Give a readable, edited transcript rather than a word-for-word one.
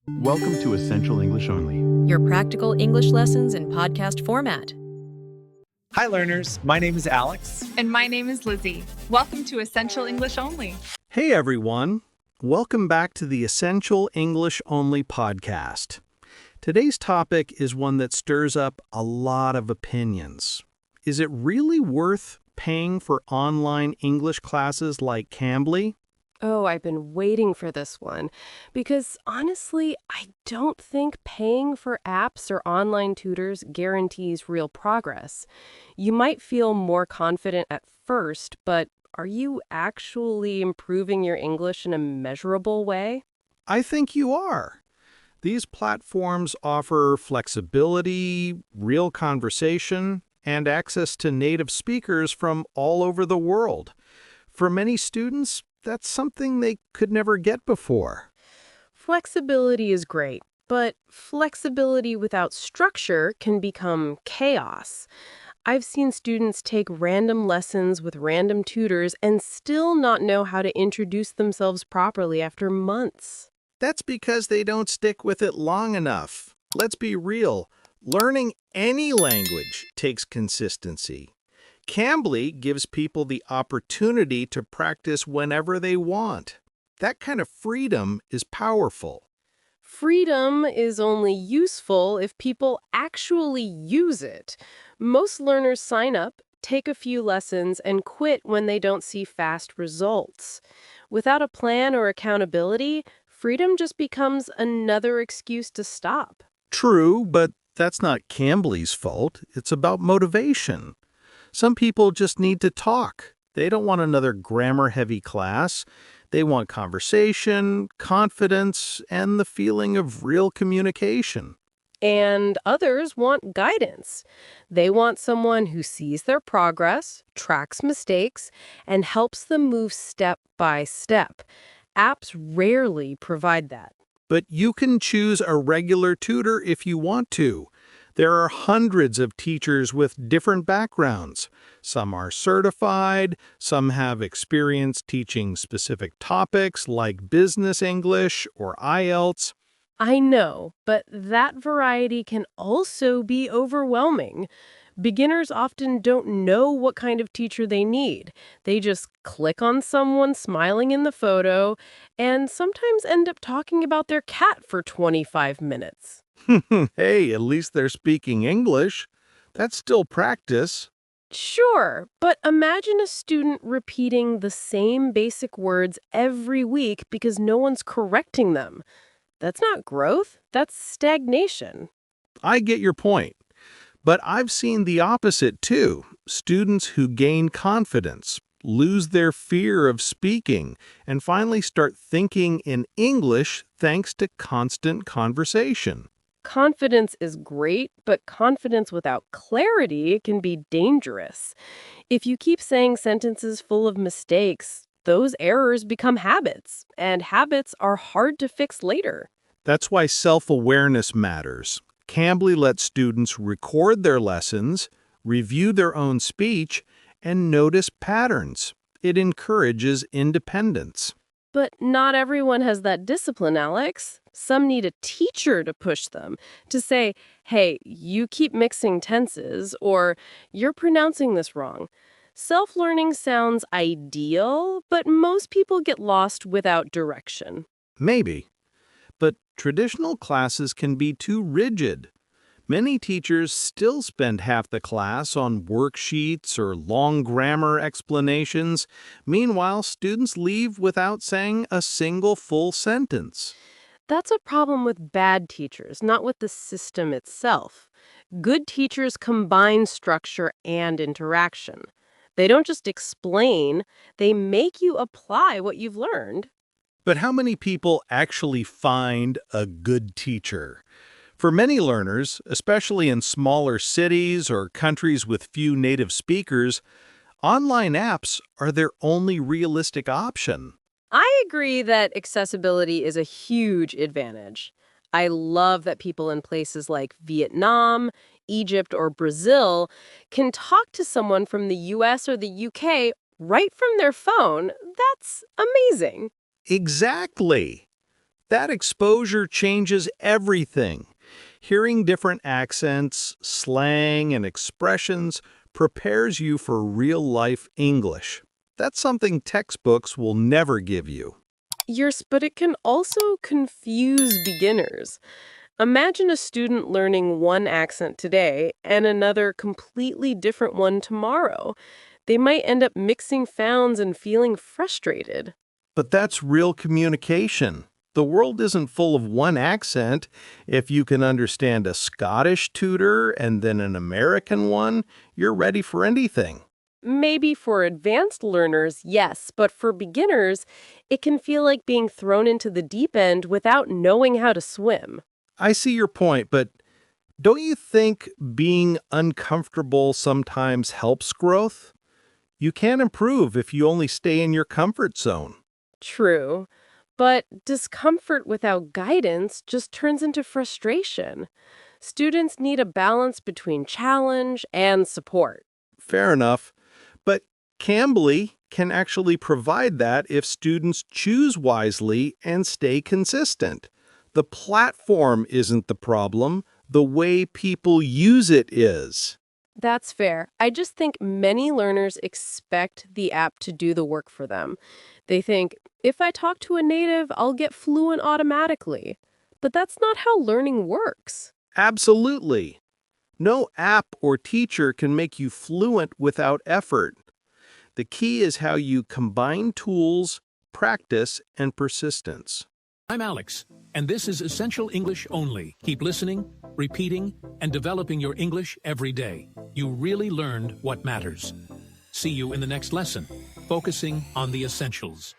Welcome to Essential English Only. Your practical English lessons in podcast format. Hi, learners. My name is Alex. And my name is Lizzie. Welcome to Essential English Only. Hey, everyone. Welcome back to the Essential English Only podcast. Today's topic is one that stirs up a lot of opinions. Is it really worth paying for online English classes like Cambly? Oh, I've been waiting for this one because honestly, I don't think paying for apps or online tutors guarantees real progress. You might feel more confident at first, but are you actually improving your English in a measurable way? I think you are. These platforms offer flexibility, real conversation, and access to native speakers from all over the world. For many students, that's something they could never get before. Flexibility is great, but flexibility without structure can become chaos. I've seen students take random lessons with random tutors and still not know how to introduce themselves properly after months. That's because they don't stick with it long enough. Let's be real. Learning any language takes consistency. Cambly gives people the opportunity to practice whenever they want. That kind of freedom is powerful. Freedom is only useful if people actually use it. Most learners sign up, take a few lessons, and quit when they don't see fast results. Without a plan or accountability, freedom just becomes another excuse to stop. True, but that's not Cambly's fault. It's about motivation. Some people just need to talk. They don't want another grammar-heavy class. They want conversation, confidence, and the feeling of real communication. And others want guidance. They want someone who sees their progress, tracks mistakes, and helps them move step by step. Apps rarely provide that. But you can choose a regular tutor if you want to. There are hundreds of teachers with different backgrounds. Some are certified, some have experience teaching specific topics like business English or IELTS. I know, but that variety can also be overwhelming. Beginners often don't know what kind of teacher they need. They just click on someone smiling in the photo and sometimes end up talking about their cat for 25 minutes. Hey, at least they're speaking English. That's still practice. Sure, but imagine a student repeating the same basic words every week because no one's correcting them. That's not growth, that's stagnation. I get your point. But I've seen the opposite too. Students who gain confidence, lose their fear of speaking, and finally start thinking in English thanks to constant conversation. Confidence is great, but confidence without clarity can be dangerous. If you keep saying sentences full of mistakes, those errors become habits, and habits are hard to fix later. That's why self-awareness matters. Cambly lets students record their lessons, review their own speech, and notice patterns. It encourages independence. But not everyone has that discipline, Alex. Some need a teacher to push them, to say, hey, you keep mixing tenses, or you're pronouncing this wrong. Self-learning sounds ideal, but most people get lost without direction. Maybe. But traditional classes can be too rigid. Many teachers still spend half the class on worksheets or long grammar explanations. Meanwhile, students leave without saying a single full sentence. That's a problem with bad teachers, not with the system itself. Good teachers combine structure and interaction. They don't just explain, they make you apply what you've learned. But how many people actually find a good teacher? For many learners, especially in smaller cities or countries with few native speakers, online apps are their only realistic option. I agree that accessibility is a huge advantage. I love that people in places like Vietnam, Egypt, or Brazil can talk to someone from the US or the UK right from their phone. That's amazing. Exactly. That exposure changes everything. Hearing different accents, slang, and expressions prepares you for real-life English. That's something textbooks will never give you. Yes, but it can also confuse beginners. Imagine a student learning one accent today and another completely different one tomorrow. They might end up mixing sounds and feeling frustrated. But that's real communication. The world isn't full of one accent. If you can understand a Scottish tutor and then an American one, you're ready for anything. Maybe for advanced learners, yes, but for beginners, it can feel like being thrown into the deep end without knowing how to swim. I see your point, but don't you think being uncomfortable sometimes helps growth? You can't improve if you only stay in your comfort zone. True. But discomfort without guidance just turns into frustration. Students need a balance between challenge and support. Fair enough. But Cambly can actually provide that if students choose wisely and stay consistent. The platform isn't the problem. The way people use it is. That's fair. I just think many learners expect the app to do the work for them. They think, if I talk to a native, I'll get fluent automatically. But that's not how learning works. Absolutely. No app or teacher can make you fluent without effort. The key is how you combine tools, practice, and persistence. I'm Alex, and this is Essential English Only. Keep listening, repeating, and developing your English every day. You really learned what matters. See you in the next lesson, focusing on the essentials.